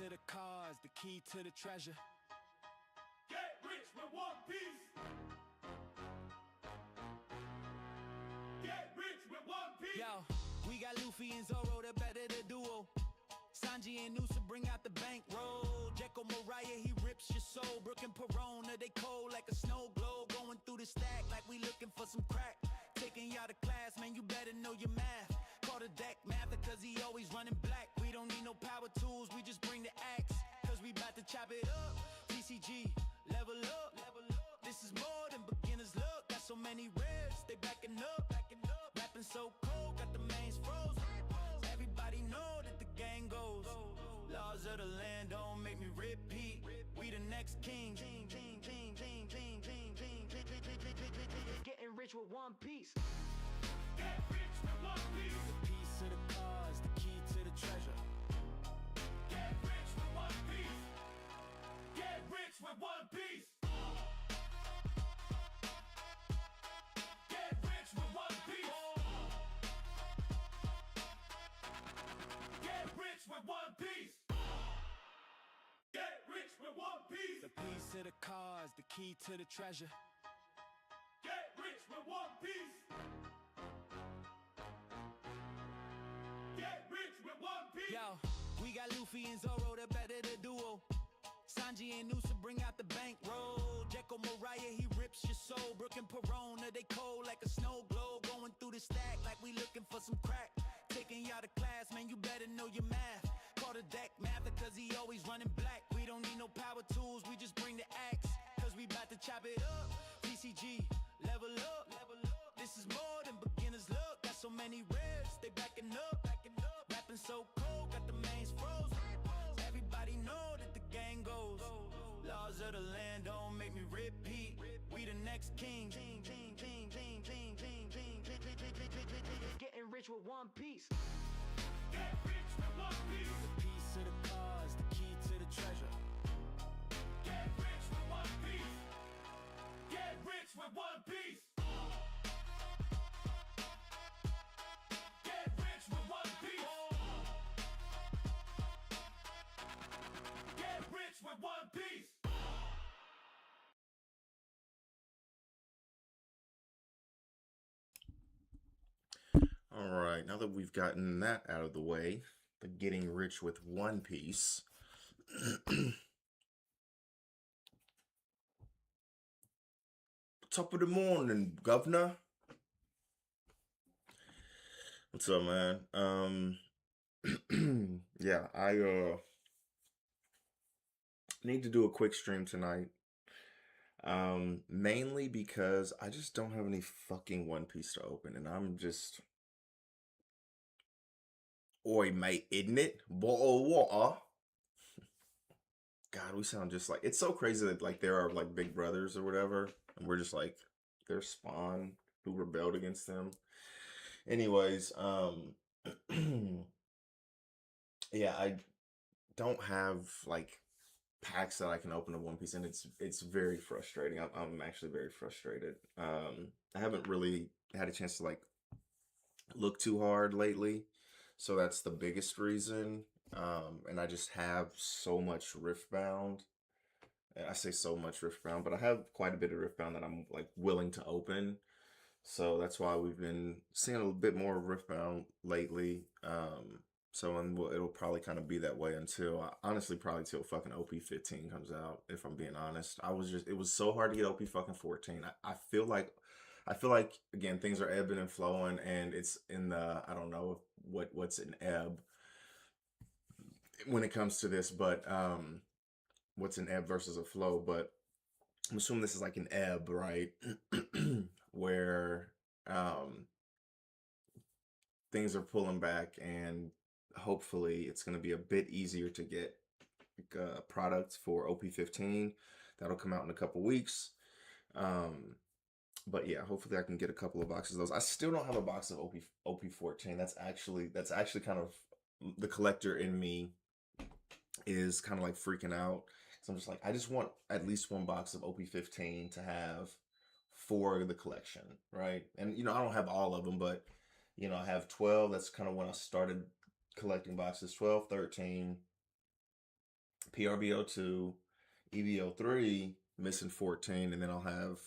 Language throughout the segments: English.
to the cars, the key to the treasure. Get rich with one piece. Get rich with one piece. Yo, we got Luffy and Zoro, the better the duo. Sanji and Noosa bring out the bankroll. Jekyll Mariah, he rips your soul. Brooke and Perona, they cold like a snow globe. Going through the stack like we looking for some crack. Taking y'all to class, man, you better know your math. Call the deck mather, cause he always running black. We don't need no power tools, we just bring the axe. Cause we bout to chop it up. TCG, level up. This is more than beginner's luck. Got so many reds, they backing up. Rapping so cold, got the mains frozen. Everybody know that the gang goes. Laws of the land don't make me repeat. We the next king. Getting rich with one piece. Get rich with one piece. The piece to the cars, the key to the treasure. Get rich with one piece. Get rich with one piece. Get rich with one piece. Get rich with one piece. Get rich with one piece. The piece to the cars, the key to the treasure. Get rich with one piece. Get rich with one piece. Yo, we got Luffy and Zoro, the better the duo. Sanji and Noosa bring out the bankroll. Jekyll Mariah, he rips your soul. Brooke and Perona, they cold like a snow globe. Going through the stack like we looking for some crack. Taking y'all to class, man, you better know your math. Call the deck mather, cause he always running black. We don't need no power tools, we just bring the axe. Cause we bout to chop it up. TCG, level up. This is more than beginner's luck. Got so many reds, they backing up. Rapping so cold, got the mains frozen. Everybody know that the gang goes. Laws of the land don't make me repeat. We the next king. Getting rich with one piece. Get rich with one piece. The piece to the cars, the key to the treasure. Get rich with one piece. Get rich with one piece. Get rich with one piece. Get rich with one piece. All right, now that we've gotten that out of the way, the getting rich with one piece. Top of the morning, governor. What's up, man? Yeah, I need to do a quick stream tonight. Mainly because I just don't have any fucking One Piece to open, and I'm just... Oi, mate, isn't it? Bottle of water. God, we sound just like... It's so crazy that, like, there are, like, big brothers or whatever, and we're just, like, their spawn who rebelled against them. Anyways, yeah, I don't have, like, packs that I can open of One Piece, and it's very frustrating. I'm actually very frustrated. I haven't really had a chance to, like, look too hard lately. So that's the biggest reason. And I just have so much Riftbound. And I say so much Riftbound, but I have quite a bit of Riftbound that I'm like willing to open. So that's why we've been seeing a bit more Riftbound lately. It'll probably kind of be that way until, honestly, probably till fucking OP15 comes out, if I'm being honest. It was so hard to get OP fucking 14. I feel like, again, things are ebbing and flowing, and it's in the, I don't know what's an ebb when it comes to this, but what's an ebb versus a flow, but I'm assuming this is like an ebb, right? Where things are pulling back, and hopefully it's going to be a bit easier to get products for OP15. That'll come out in a couple weeks. But yeah, hopefully I can get a couple of boxes of those. I still don't have a box of OP14. That's actually kind of, the collector in me is kind of like freaking out. So I'm just like, I just want at least one box of OP15 to have for the collection, right? And, you know, I don't have all of them, but, you know, I have 12. That's kind of when I started collecting boxes. 12, 13, PRBO2, EVO3, missing 14, and then I'll have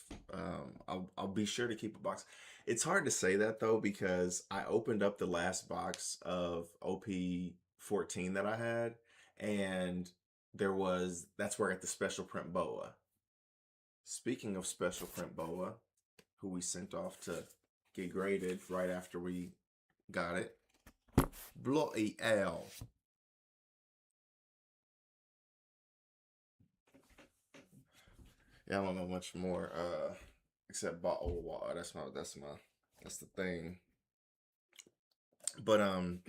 I'll be sure to keep a box. It's hard to say that though because I opened up the last box of OP14 that I had, and that's where I got the special print boa. Speaking of special print boa, who we sent off to get graded right after we got it, bloody hell. Yeah, I don't know much more except bottled water. That's the thing. But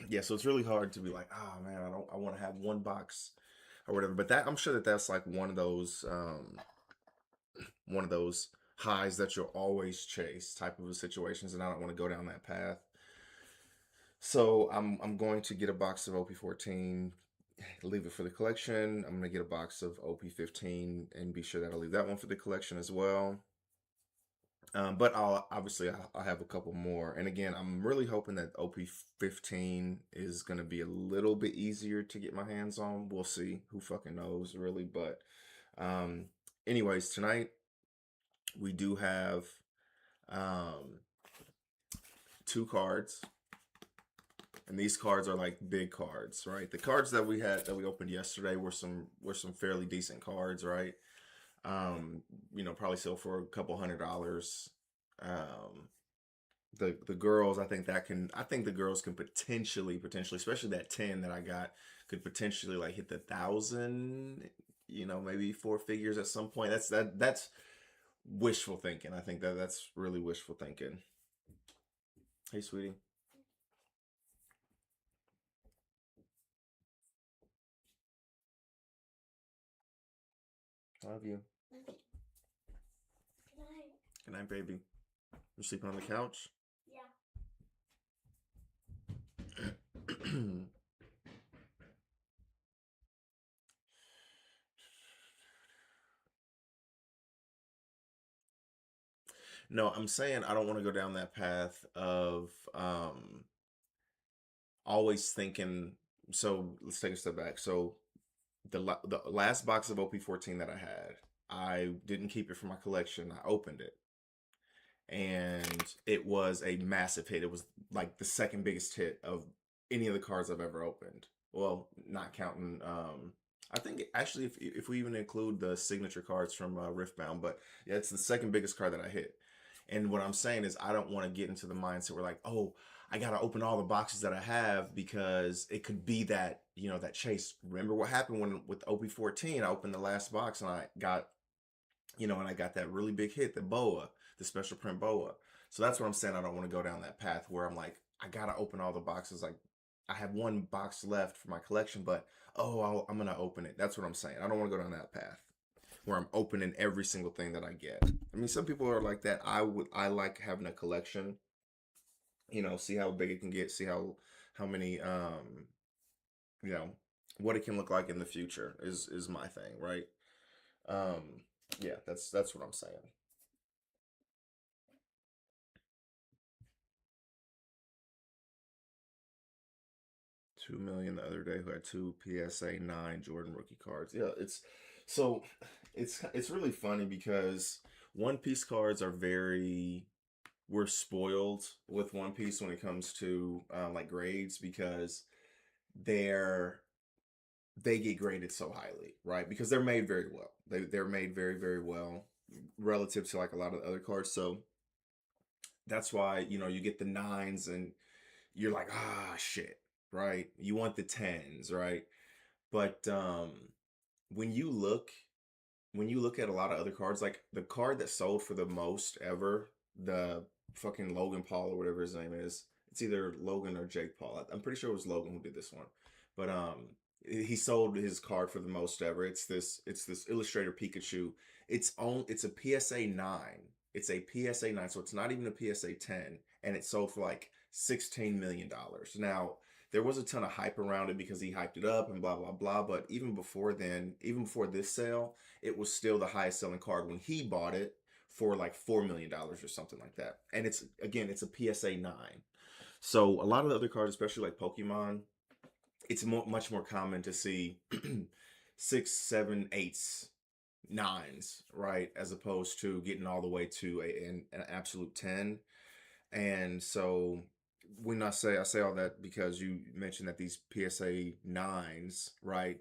yeah, so it's really hard to be like, oh man, I want to have one box or whatever. But I'm sure that's like one of those highs that you'll always chase type of situations, and I don't want to go down that path. So I'm going to get a box of OP14, leave it for the collection. I'm going to get a box of OP15 and be sure that I'll leave that one for the collection as well. But I'll have a couple more. And again, I'm really hoping that OP15 is going to be a little bit easier to get my hands on. We'll see. Who fucking knows, really? But anyways, tonight we do have 2 cards. And these cards are like big cards, right? The cards that we opened yesterday were some fairly decent cards, right? You know, probably sell for a couple $100. The girls, I think the girls can potentially, especially that 10 that I got, could potentially like hit the 1,000, you know, maybe 4 figures at some point. That's wishful thinking. I think that's really wishful thinking. Hey, sweetie. Love you. Good night. Good night, baby. You sleeping on the couch? Yeah. No, I'm saying I don't want to go down that path of always thinking. So let's take a step back. So the last box of OP14 that I didn't keep it for my collection. I opened it, and it was a massive hit. It was like the second biggest hit of any of the cards I've ever opened. Well, not counting. I think actually, if we even include the signature cards from Riftbound, but yeah, it's the second biggest card that I hit. And what I'm saying is, I don't want to get into the mindset where like, oh, I got to open all the boxes that I have because it could be that, you know, that chase. Remember what happened with OP14? I opened the last box and I got, you know, and I got that really big hit, the boa, the special print boa. So that's what I'm saying. I don't want to go down that path where I'm like, I got to open all the boxes. Like, I have one box left for my collection, but I'm going to open it. That's what I'm saying. I don't want to go down that path where I'm opening every single thing that I get. I mean, some people are like that. I like having a collection, you know, see how big it can get, see how many, you know, what it can look like in the future is my thing, right? Yeah, that's what I'm saying. $2 million the other day who had 2 PSA 9 Jordan rookie cards. Yeah, it's really funny because One Piece cards are we're spoiled with One Piece when it comes to like grades because they get graded so highly, right? Because they're made very well. They're made very, very well relative to like a lot of the other cards. So that's why, you know, you get the 9s and you're like, shit, right? You want the 10s, right? But when you look at a lot of other cards, like the card that sold for the most ever, the fucking Logan Paul or whatever his name is, it's either Logan or Jake Paul. I'm pretty sure it was Logan who did this one, but he sold his card for the most ever. It's this Illustrator Pikachu. It's a PSA 9. It's a PSA 9, so it's not even a PSA 10, and it sold for like $16 million. Now, there was a ton of hype around it because he hyped it up and blah, blah, blah. But even before then, even before this sale, it was still the highest selling card when he bought it for like $4 million or something like that. And it's a PSA 9. So a lot of the other cards, especially like Pokemon, it's much more common to see 6, 7, 8s, 9s, right? As opposed to getting all the way to an absolute 10. And so when I say all that because you mentioned that these PSA 9s, right?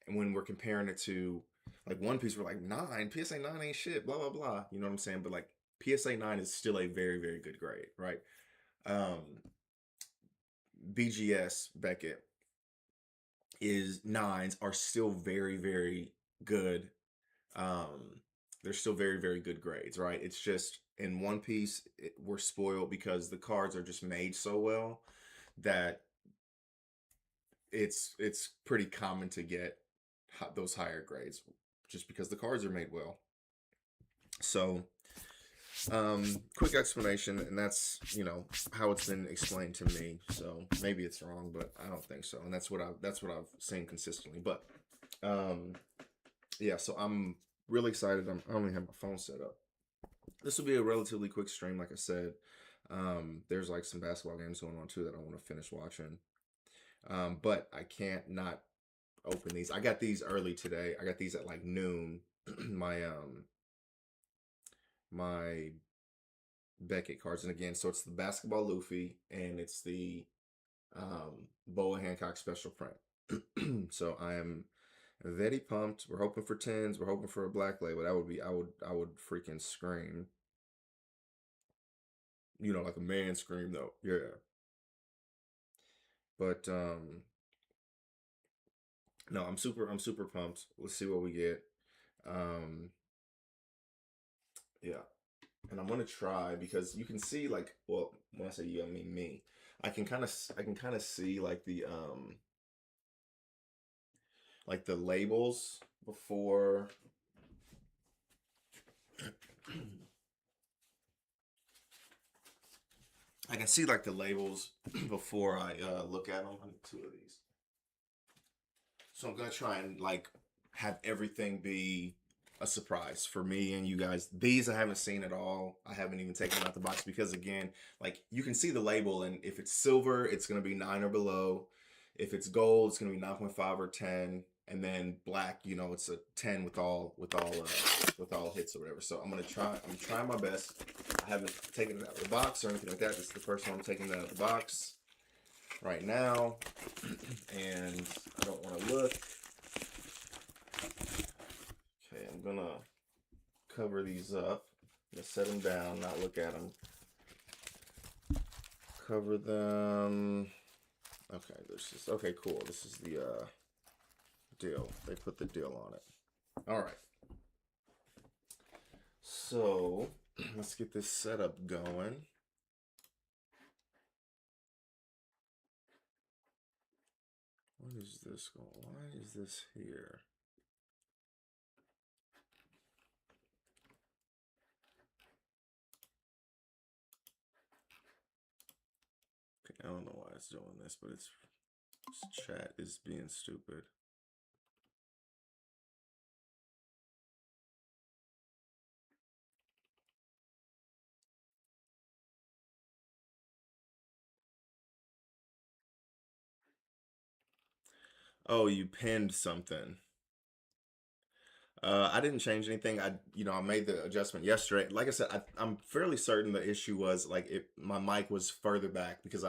And when we're comparing it to like One Piece, we're like 9, PSA 9 ain't shit, blah blah blah. You know what I'm saying? But like PSA 9 is still a very, very good grade, right? BGS Beckett is 9s are still very, very good. They're still very, very good grades, right? It's just in One Piece, we're spoiled because the cards are just made so well that it's pretty common to get those higher grades just because the cards are made well. So, quick explanation, and that's, you know, how it's been explained to me. So maybe it's wrong, but I don't think so. And that's what I've seen consistently. But yeah, so I'm really excited. I only have my phone set up. This will be a relatively quick stream, like I said. There's like some basketball games going on too that I want to finish watching. But I can't not open these. I got these early today. I got these at like noon. My Beckett cards, and again, so it's the basketball Luffy and it's the Boa Hancock special print. So I am very pumped. We're hoping for 10s. We're hoping for a black label. That would be, I would freaking scream. You know, like a man scream though. Yeah. But no, I'm super pumped. Let's see what we get. Yeah. And I'm gonna try because you can see like, well, when I say you, I mean me. I can kind of see like the labels before. I can see like the labels before I look at them. I need 2 of these. So I'm gonna try and like have everything be a surprise for me and you guys. These I haven't seen at all. I haven't even taken them out the box because again, like you can see the label, and if it's silver, it's gonna be 9 or below. If it's gold, it's gonna be 9.5 or 10, and then black, you know, it's a 10 with all hits or whatever. So I'm trying my best. I haven't taken it out of the box or anything like that. This is the first one I'm taking it out of the box right now, and I don't want to look. Okay, I'm gonna cover these up. I'm gonna set them down, not look at them. Cover them. Okay, this is okay. Cool. This is the deal. They put the deal on it. All right. So let's get this setup going. What is this going? Why is this here? Okay, I don't know why it's doing this, but this chat is being stupid. Oh, you pinned something. I didn't change anything. I made the adjustment yesterday. Like I said, I'm fairly certain the issue was like my mic was further back because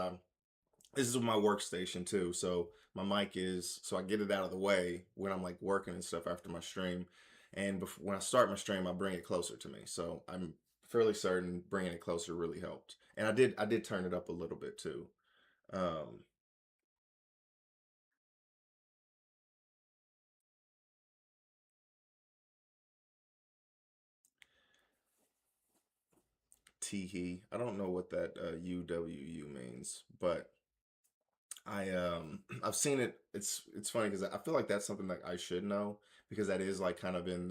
this is my workstation too. So my mic is, so I get it out of the way when I'm like working and stuff after my stream. And when I start my stream, I bring it closer to me. So I'm fairly certain bringing it closer really helped. And I did turn it up a little bit too. Teehee. I don't know what that UWU means, but I've seen it. It's funny because I feel like that's something that I should know because that is like kind of in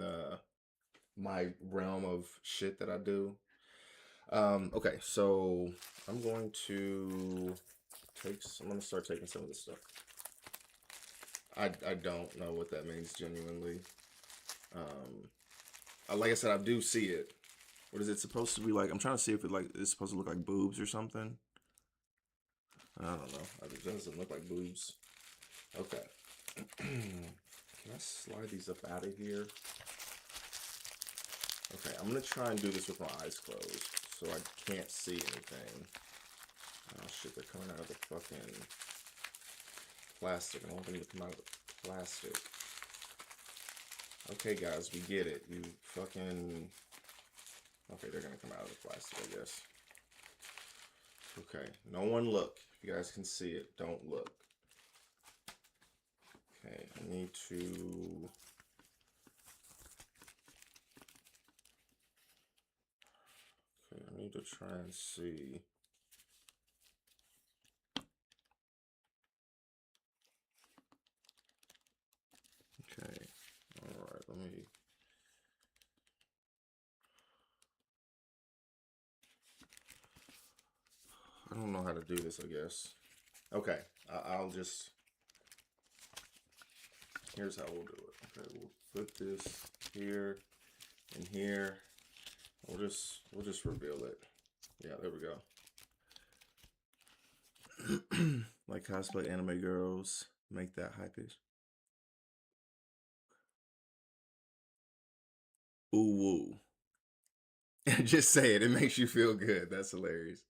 my realm of shit that I do. Okay, so I'm going to I'm gonna start taking some of this stuff. I don't know what that means genuinely. Like I said, I do see it. What is it supposed to be like? I'm trying to see if it's supposed to look like boobs or something. I don't know. It doesn't look like boobs. Okay. Can I slide these up out of here? Okay, I'm gonna try and do this with my eyes closed, so I can't see anything. Oh shit, they're coming out of the fucking plastic. I want them to come out of the plastic. Okay, guys, we get it. You fucking... Okay, they're gonna come out of the plastic, I guess. Okay, no one look. If you guys can see it, don't look. Okay, I need to... Okay, I need to try and see. Okay, alright, let me... I don't know how to do this, I guess. Okay, I'll just... Here's how we'll do it. Okay, we'll put this here and here. We'll just reveal it. Yeah, there we go. Like cosplay anime girls, make that hype-ish. Ooh woo. Just say it. It makes you feel good. That's hilarious.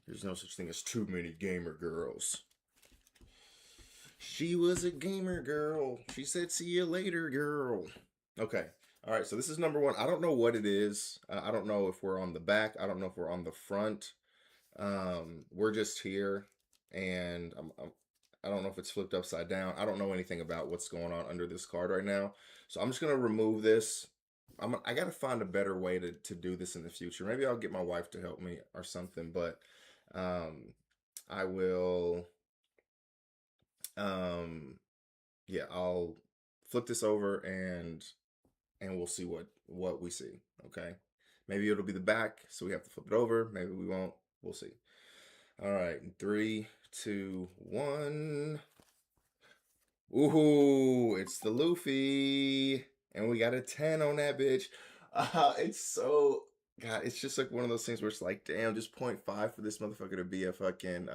There's no such thing as too many gamer girls. She was a gamer girl. She said, see you later, girl. Okay. All right. So this is number one. I don't know what it is. I don't know if we're on the back. I don't know if we're on the front. We're just here. And I don't know if it's flipped upside down. I don't know anything about what's going on under this card right now. So I'm just going to remove this. I got to find a better way to do this in the future. Maybe I'll get my wife to help me or something. But I will... yeah, I'll flip this over and we'll see what we see. Okay, maybe it'll be the back, so we have to flip it over. Maybe we won't. We'll see. All right, 3, 2, 1. Ooh, it's the Luffy, and we got a 10 on that bitch. It's so... God, it's just like one of those things where it's like, damn, just 0.5 for this motherfucker to be a fucking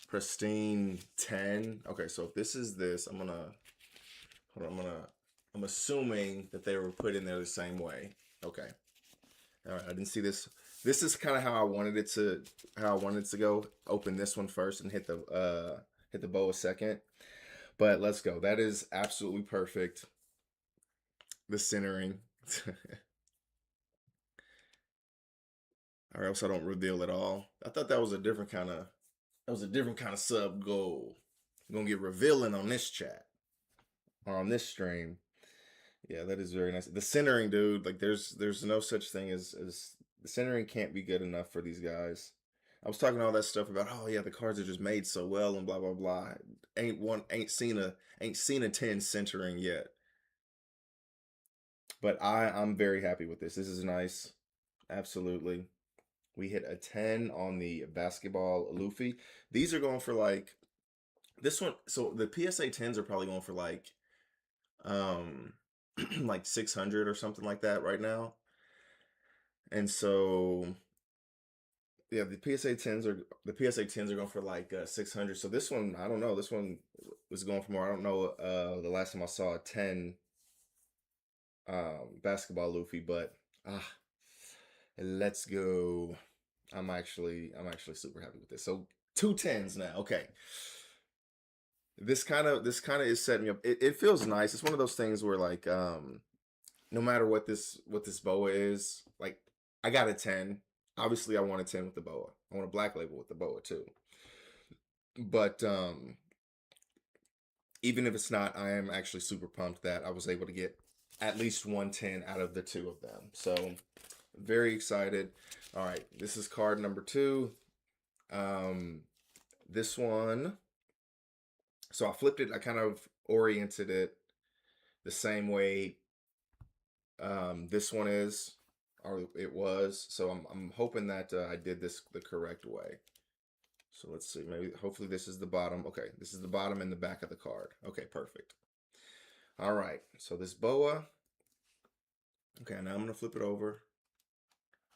pristine 10. Okay, so if this is this, I'm assuming that they were put in there the same way. Okay. All right, I didn't see this. This is kind of how I wanted it to go. Open this one first and hit the bow a second. But let's go. That is absolutely perfect. The centering. Or else I don't reveal it all. I thought that was a different kind of sub goal. I'm gonna get revealing on this chat or on this stream. Yeah, that is very nice. The centering, dude, like there's no such thing as the centering can't be good enough for these guys. I was talking all that stuff about, oh yeah, the cards are just made so well and blah blah blah. Ain't seen a 10 centering yet. But I'm very happy with this. This is nice. Absolutely. We hit a 10 on the basketball Luffy. These are going for like this one. So the PSA 10s are probably going for like like 600 or something like that right now. And so yeah, the PSA 10s are going for like 600. So this one, I don't know. This one was going for more. I don't know the last time I saw a 10 basketball Luffy, but let's go. I'm actually super happy with this. So 2 10s now. Okay. This kind of is setting me up. It feels nice. It's one of those things where like no matter what this boa is, like I got a 10. Obviously I want a 10 with the boa. I want a black label with the boa too. But even if it's not, I am actually super pumped that I was able to get at least 110 out of the 2 of them. So very excited. All right, this is card number 2. This one, so I flipped it. I kind of oriented it the same way this one is, or it was. So I'm hoping that I did this the correct way. So let's see. Maybe hopefully this is the bottom. Okay, this is the bottom and the back of the card. Okay, perfect. All right. So this boa. Okay, now I'm gonna flip it over.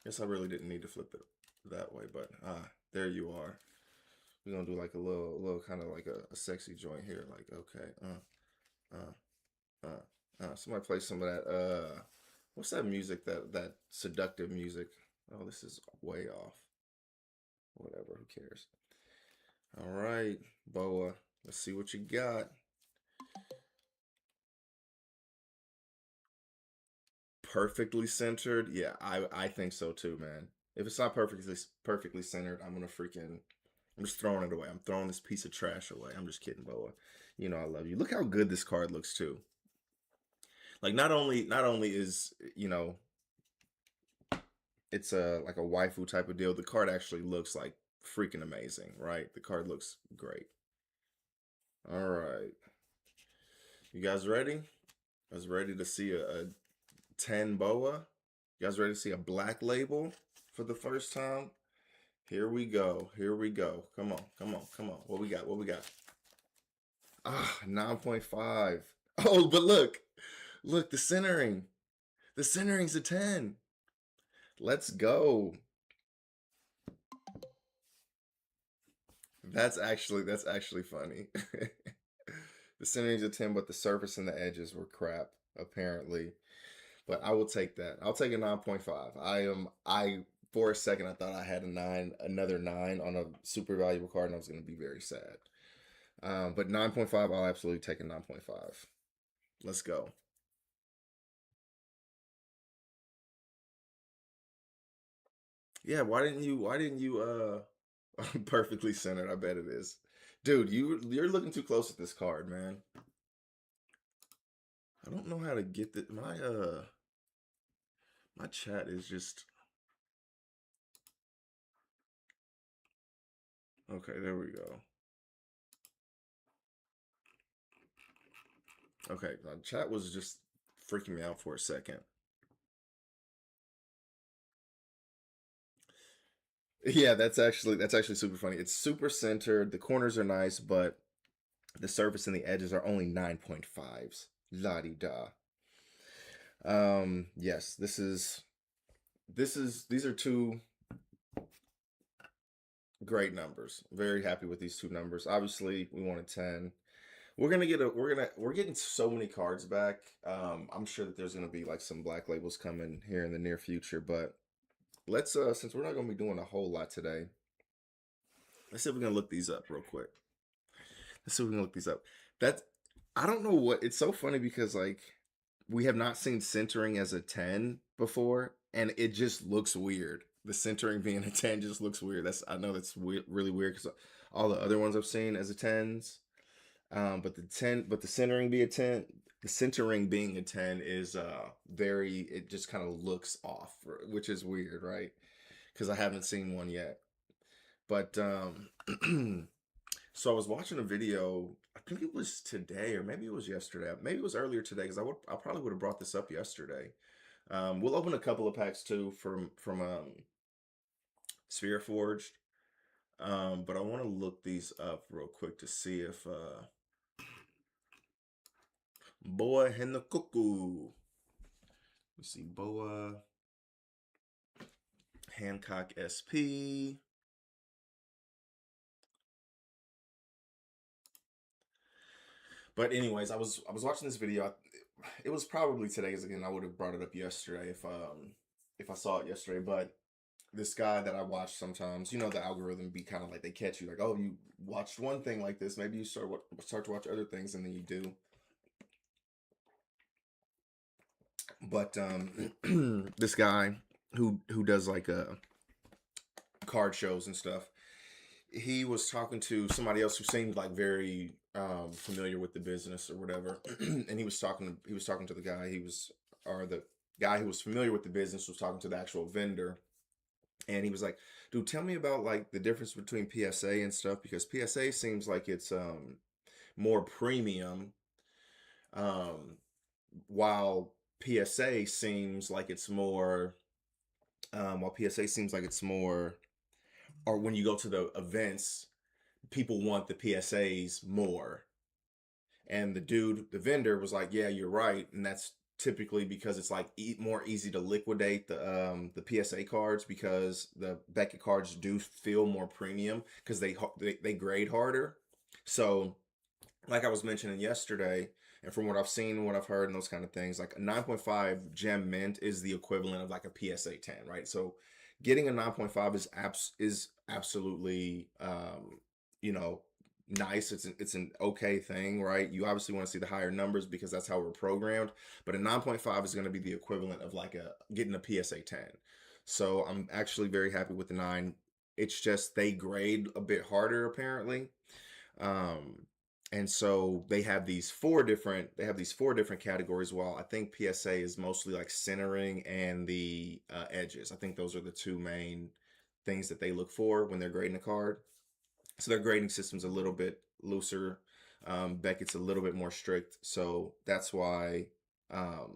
Guess I really didn't need to flip it that way, but there you are. We're gonna do like a little kind of like a sexy joint here. Like, okay, somebody play some of that. What's that music? That seductive music. Oh, this is way off. Whatever. Who cares? All right, Boa. Let's see what you got. Perfectly centered. Yeah, I think so too, man. If it's not perfectly centered, I'm just throwing it away. I'm throwing this piece of trash away. I'm just kidding, Boa. You know I love you. Look how good this card looks too. Like not only is, it's a like a waifu type of deal, the card actually looks like freaking amazing, right? The card looks great. All right. You guys ready? You guys ready to see a 10 Boa? You guys ready to see a black label for the first time? Here we go. Here we go. Come on. Come on. Come on. What we got? What we got? 9.5. Oh, but look. Look, the centering. The centering's a 10. Let's go. That's actually funny. The centering's a 10, but the surface and the edges were crap, apparently. But I will take that. I'll take a 9.5. I for a second I thought I had another 9 on a super valuable card, and I was gonna be very sad. But 9.5, I'll absolutely take a 9.5. Let's go. Yeah, why didn't you perfectly centered? I bet it is. Dude, you're looking too close at this card, man. I don't know how to get the my chat is just okay, there we go. Okay, my chat was just freaking me out for a second. Yeah, that's actually super funny. It's super centered. The corners are nice, but the surface and the edges are only 9.5s. La di da. Yes, these are two great numbers. Very happy with these two numbers. Obviously, we want a 10. We're getting so many cards back. I'm sure that there's gonna be like some black labels coming here in the near future, but let's since we're not gonna be doing a whole lot today, let's see if we can look these up real quick. Let's see if we can look these up. That I don't know what it's so funny because like we have not seen centering as a 10 before, and it just looks weird. The centering being a 10 just looks weird. I know that's weird, really weird because all the other ones I've seen as a 10s. But the centering being a 10, the centering being a 10 is it just kind of looks off, which is weird, right? Because I haven't seen one yet. But so I was watching a video, I think it was today or maybe it was yesterday. Maybe it was earlier today because I probably would have brought this up yesterday. We'll open a couple of packs too from Sphere Forged. But I want to look these up real quick to see if Boa Hinakoku. We see Boa Hancock SP. But anyways, I was watching this video. It was probably today, because again, I would have brought it up yesterday if I saw it yesterday. But this guy that I watch sometimes, the algorithm be kind of like they catch you, like, oh, you watched one thing like this, maybe you start to watch other things, and then you do. But this guy who does like card shows and stuff, he was talking to somebody else who seemed like very familiar with the business or whatever, and he was talking to the guy the guy who was familiar with the business was talking to the actual vendor, and he was like, dude, tell me about like the difference between PSA and stuff, because PSA seems like it's more premium, while PSA seems like it's more or when you go to the events, people want the PSAs more. And the vendor was like, yeah, you're right. And that's typically because it's like more easy to liquidate the PSA cards, because the Beckett cards do feel more premium because they grade harder. So like I was mentioning yesterday, and from what I've seen and what I've heard and those kind of things, like a 9.5 gem mint is the equivalent of like a PSA 10, right? So getting a 9.5 is absolutely you know, nice. It's an okay thing, right? You obviously want to see the higher numbers because that's how we're programmed, but a 9.5 is going to be the equivalent of like getting a PSA 10. So I'm actually very happy with the 9. It's just they grade a bit harder apparently. And so they have these four different categories. While I think PSA is mostly like centering and the edges. I think those are the two main things that they look for when they're grading a card. So their grading system's a little bit looser. Beckett's a little bit more strict. So that's why a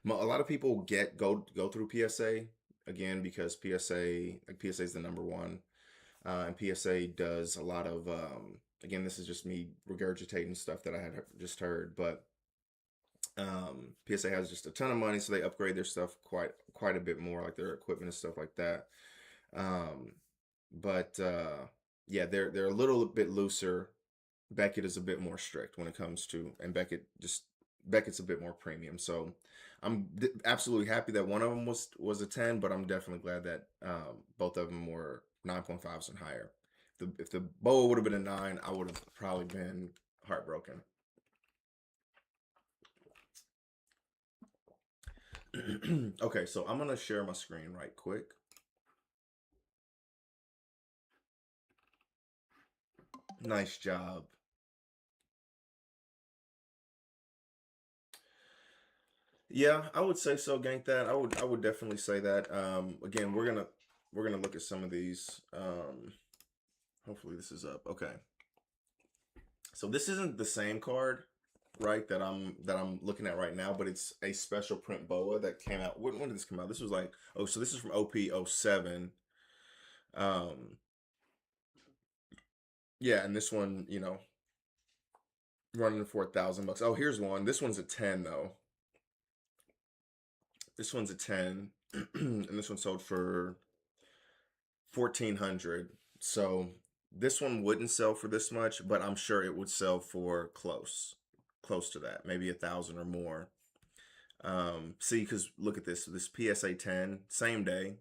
lot of people go through PSA again, because PSA is the number one. And PSA does a lot of, again, this is just me regurgitating stuff that I had just heard, but PSA has just a ton of money, so they upgrade their stuff quite a bit more, like their equipment and stuff like that. But yeah, they're a little bit looser. Beckett is a bit more strict when it comes to, and Beckett's a bit more premium. So I'm absolutely happy that one of them was a 10, but I'm definitely glad that both of them were 9.5s and higher. If the BOA would have been a 9, I would have probably been heartbroken. Okay, so I'm gonna share my screen right quick. Nice job. Yeah, I would say so, Gank. That I would definitely say that. Again, we're gonna look at some of these. Hopefully this is up. Okay. So this isn't the same card, right, that I'm looking at right now, but it's a special print BOA that came out. When did this come out? This was like, oh, so this is from OP07. Yeah, and this one, you know, running for $1,000. Oh, here's one. This one's a 10 though. This one's a 10, and this one sold for 1,400. So this one wouldn't sell for this much, but I'm sure it would sell for close to that, maybe 1,000 or more. See, because look at this PSA 10, same day,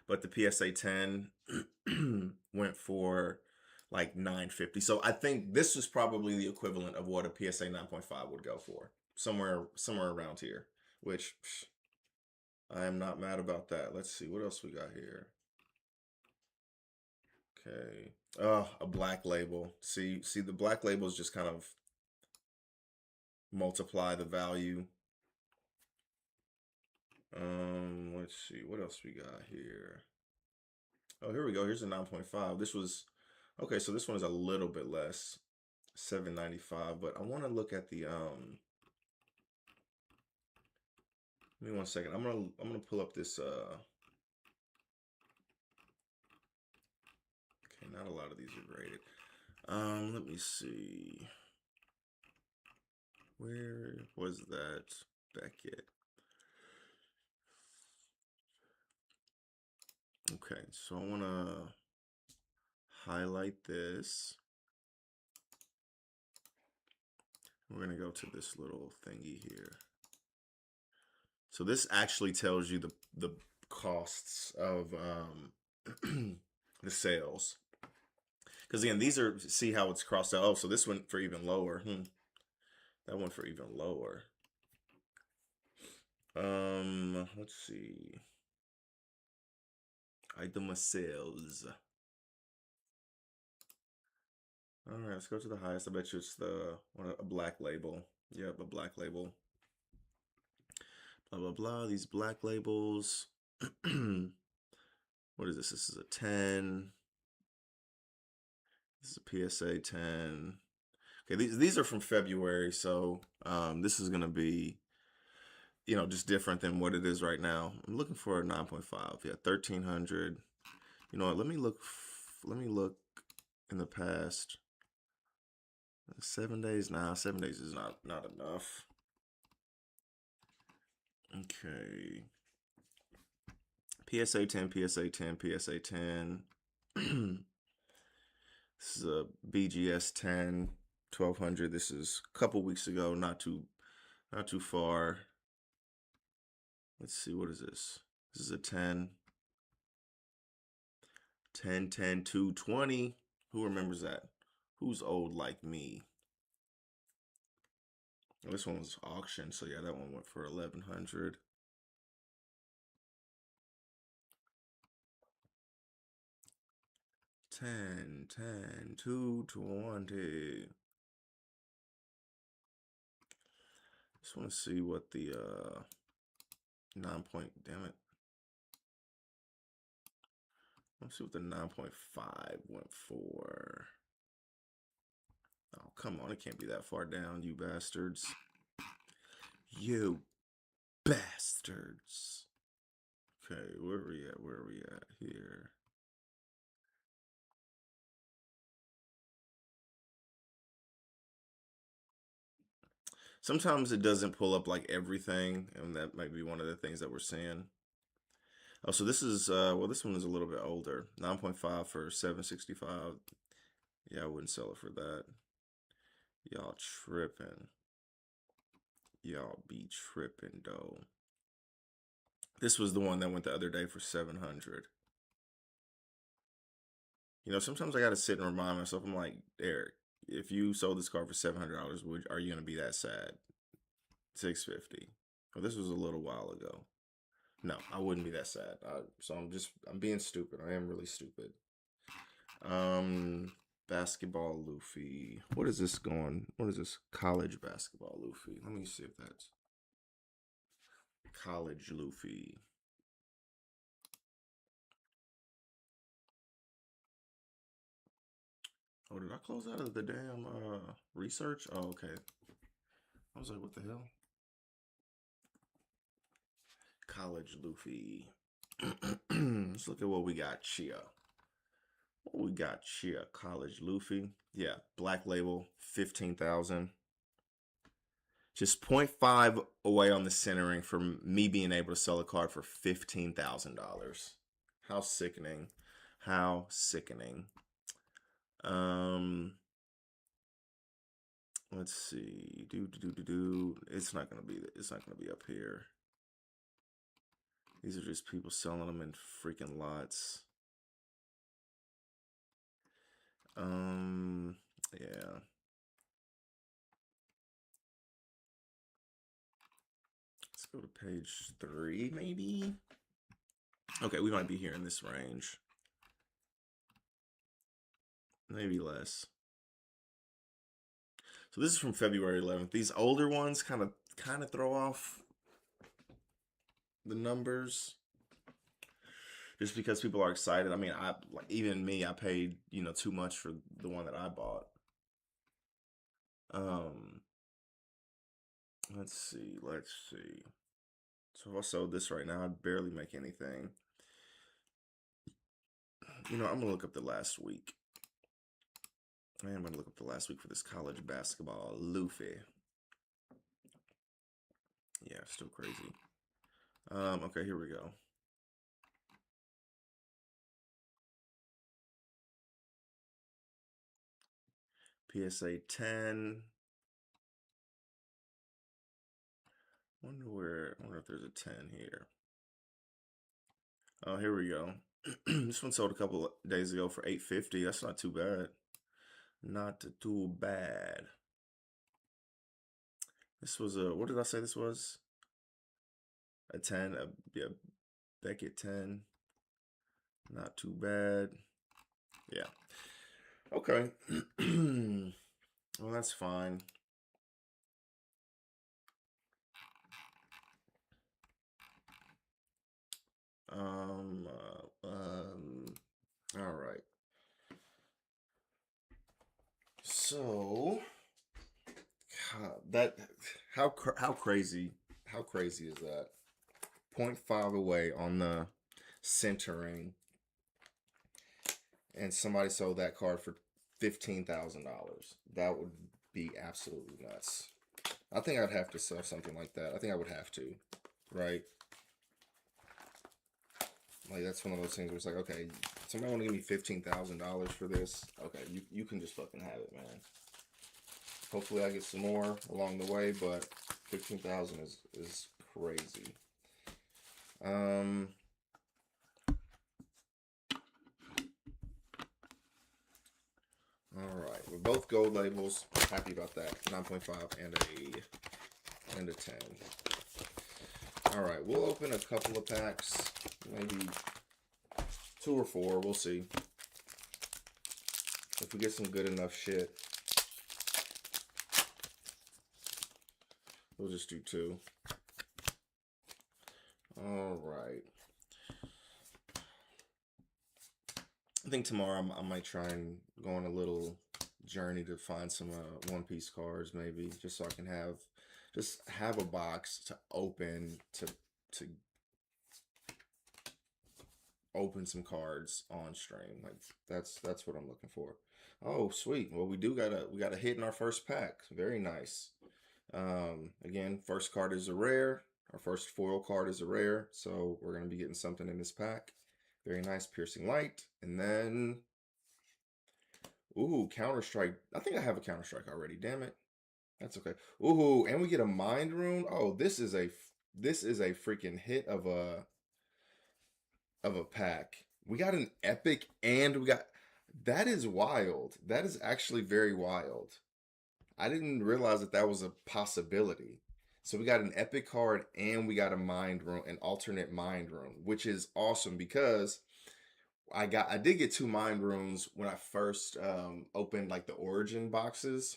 but the PSA 10 went for like 950. So I think this is probably the equivalent of what a PSA 9.5 would go for, somewhere around here, which I am not mad about that. Let's see what else we got here. Okay. Oh, a black label. See, the black labels just kind of multiply the value. Let's see what else we got here. Oh, here we go. Here's a 9.5. This was okay, so this one is a little bit less, 795, but I want to look at the give me one second. I'm gonna pull up this okay, not a lot of these are graded. Let me see. Where was that Beckett? Okay, so I want to highlight this. We're going to go to this little thingy here. So this actually tells you the costs of the sales. Because again, these are, see how it's crossed out. Oh, so this one for even lower. That one for even lower. Let's see. Item sales. All right, let's go to the highest. I bet you it's a black label. Yep, a black label. Blah, blah, blah. These black labels. What is this? This is a 10. This is a PSA 10. Okay, these are from February, so this is gonna be, you know, just different than what it is right now. I'm looking for a 9.5. Yeah, 1,300. You know what? Let me look in the past. 7 days. Nah, 7 days is not enough. Okay. PSA 10, PSA 10, PSA 10. This is a BGS 10, 1200. This is a couple weeks ago, not too far. Let's see, what is this? This is a 10. 10, 10, 220. Who remembers that? Who's old like me? Well, this one was auction, so yeah, that one went for 1100. Ten, 10, 220. Just want to see what the 9 point, damn it. Let's see what the 9.5 went for. Oh, come on, it can't be that far down, you bastards. You bastards. Okay, where are we at? Where are we at here? Sometimes it doesn't pull up like everything, and that might be one of the things that we're seeing. Oh, so this is, well, this one is a little bit older. 9.5 for 765. Yeah, I wouldn't sell it for that. Y'all tripping. Y'all be tripping, though. This was the one that went the other day for 700. You know, sometimes I got to sit and remind myself, I'm like, Eric, if you sold this car for $700, are you going to be that sad? 650. Well, this was a little while ago. No, I wouldn't be that sad. So I'm being stupid. I am really stupid. Basketball Luffy. What is this going? What is this? College basketball Luffy. Let me see if that's college Luffy. Oh, did I close out of the damn research? Oh, okay. I was like, what the hell? College Luffy. Let's look at what we got here. What we got here? College Luffy. Yeah, black label, 15,000. Just 0.5 away on the centering from me being able to sell a card for $15,000. How sickening. How sickening. Let's see. It's not gonna be up here. These are just people selling them in freaking lots. Yeah. Let's go to page 3, maybe. Okay, we might be here in this range. Maybe less. So this is from February 11th. These older ones kind of throw off the numbers just because people are excited. I mean, even me, I paid, too much for the one that I bought. Let's see. So if I sold this right now, I'd barely make anything. I'm gonna look up the last week. I am gonna look up the last week for this college basketball Luffy. Yeah, still crazy. Okay, here we go. PSA 10. Wonder if there's a 10 here. Oh, here we go. This one sold a couple of days ago for $850. That's not too bad. Not too bad. This was a, what did I say this was? A 10, yeah, Beckett 10. Not too bad. Yeah. Okay. Well, that's fine. All right. So how crazy is that? 0.5 away on the centering, and somebody sold that card for $15,000. That would be absolutely nuts. I think I'd have to sell something like that. I think I would have to. right? Like, that's one of those things where it's like, okay, somebody want to give me $15,000 for this? Okay, you can just fucking have it, man. Hopefully I get some more along the way, but 15,000 is crazy. All right, with both gold labels, happy about that. 9.5 and a 10. All right, we'll open a couple of packs, maybe 2 or 4. We'll see if we get some good enough shit. We'll just do 2. All right. I think tomorrow I might try and go on a little journey to find some One Piece cards, maybe, just so I can have a box to open to open some cards on stream. Like, that's what I'm looking for. Oh, sweet. Well, we got a hit in our first pack. Very nice. Again, first card is a rare. Our first foil card is a rare, so we're gonna be getting something in this pack. Very nice, piercing light, and then, ooh, Counter-Strike. I think I have a Counter-Strike already. Damn it, that's okay. Ooh, and we get a Mind Rune. Oh, this is a freaking hit of a pack. We got an epic, and that is wild. That is actually very wild. I didn't realize that was a possibility. So we got an epic card and we got a Mind Rune, an alternate Mind Rune, which is awesome because I did get 2 Mind Runes when I first opened like the Origin boxes.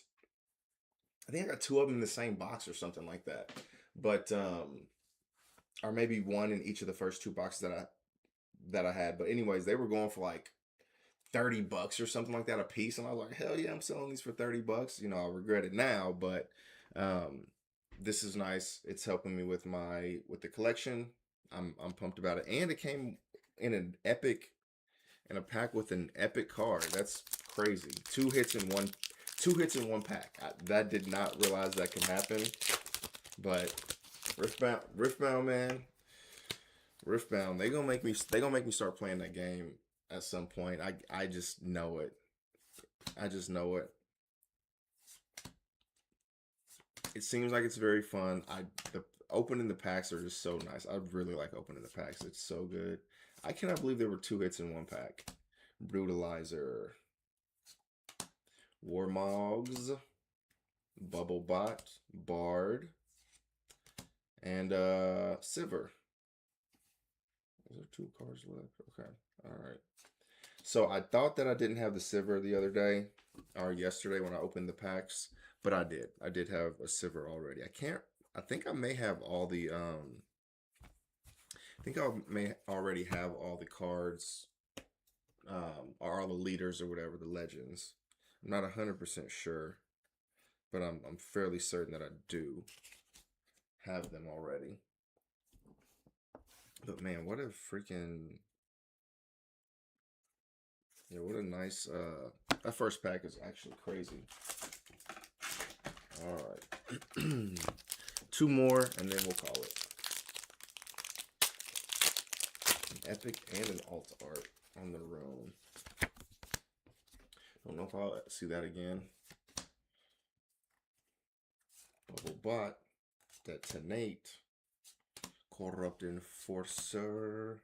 I think I got 2 of them in the same box or something like that. But or maybe 1 in each of the first 2 boxes that I had. But anyways, they were going for like $30 or something like that a piece, and I was like, hell yeah, I'm selling these for $30. You know, I regret it now, but this is nice. It's helping me with the collection. I'm pumped about it, and it came in a pack with an epic card. That's crazy. 2 hits in one pack. That did not realize that can happen. But Riftbound, man. Riftbound, they gonna make me start playing that game at some point. I just know it. I just know it. It seems like it's very fun. The opening the packs are just so nice. I really like opening the packs. It's so good. I cannot believe there were 2 hits in one pack. Brutalizer, Warmogs, Bubblebot, Bard, and Sivir. Is there 2 cards left? Okay. All right. So I thought that I didn't have the Sivir the other day or yesterday when I opened the packs, but I did. I did have a Sivir already. I think I may have all the I think I may already have all the cards or all the leaders or whatever, the legends. I'm not 100% sure, but I'm fairly certain that I do have them already. But man, what a freaking, yeah, what a nice, that first pack is actually crazy. All right. 2 more, and then we'll call it. An epic and an alt art on the rune. Don't know if I'll see that again. Bubblebot, Detonate, Corrupt Enforcer,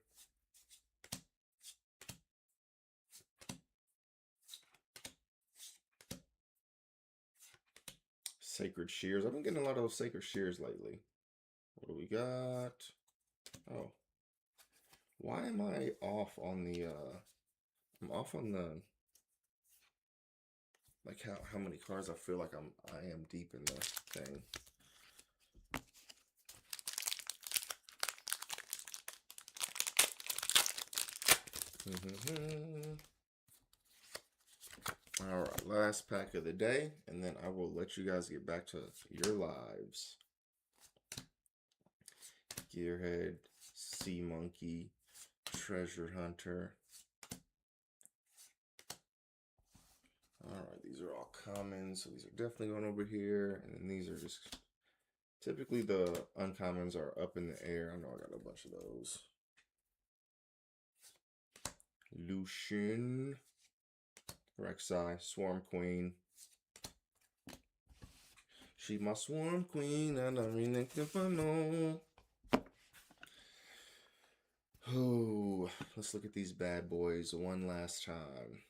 Sacred Shears. I've been getting a lot of those Sacred Shears lately. What do we got? Oh. Why am I off on the, I'm off on the, like how many cards I feel like I am deep in the thing. All right, last pack of the day, and then I will let you guys get back to your lives. Gearhead, Sea Monkey, Treasure Hunter. All right, these are all common, so these are definitely going over here, and then these are just Typically the uncommons are up in the air. I know I got a bunch of those. Lucian, Rek'Sai, Swarm Queen. She my Swarm Queen, and I mean if I know. Oh, let's look at these bad boys one last time.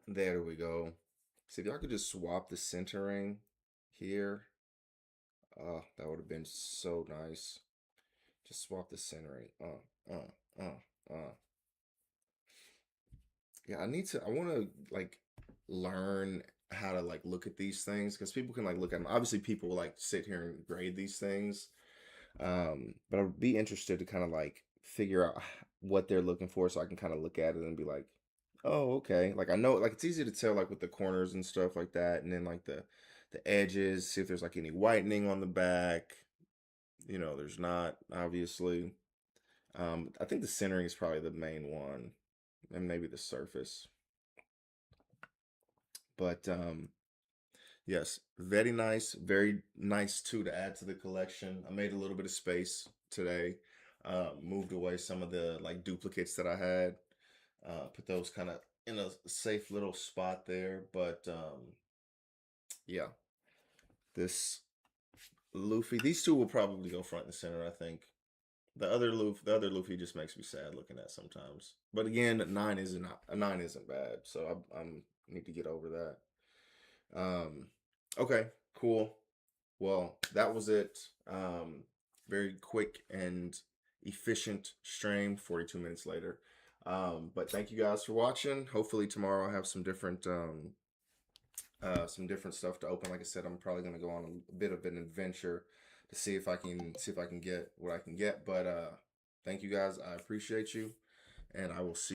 There we go. See if y'all could just swap the centering here. Oh, that would have been so nice. Just swap the centering. Yeah, I want to like learn how to like look at these things because people can like look at them. Obviously, people will like sit here and grade these things. But I'd be interested to kind of like figure out what they're looking for so I can kind of look at it and be like, oh, okay. Like I know like it's easy to tell like with the corners and stuff like that, and then like the edges, see if there's like any whitening on the back. You know, there's not, obviously. I think the centering is probably the main one, and maybe the surface. But yes, very nice too to add to the collection. I made a little bit of space today. Moved away some of the like duplicates that I had. Put those kind of in a safe little spot there. But yeah, this Luffy, these two will probably go front and center, I think. The other Luffy just makes me sad looking at sometimes. But again, 9 isn't bad, so I need to get over that. Okay, cool. Well, that was it. Very quick and efficient stream. 42 minutes later. But thank you guys for watching. Hopefully tomorrow I'll have some different stuff to open. Like I said, I'm probably gonna go on a bit of an adventure to see if I can get what I can get. But thank you guys. I appreciate you, and I will see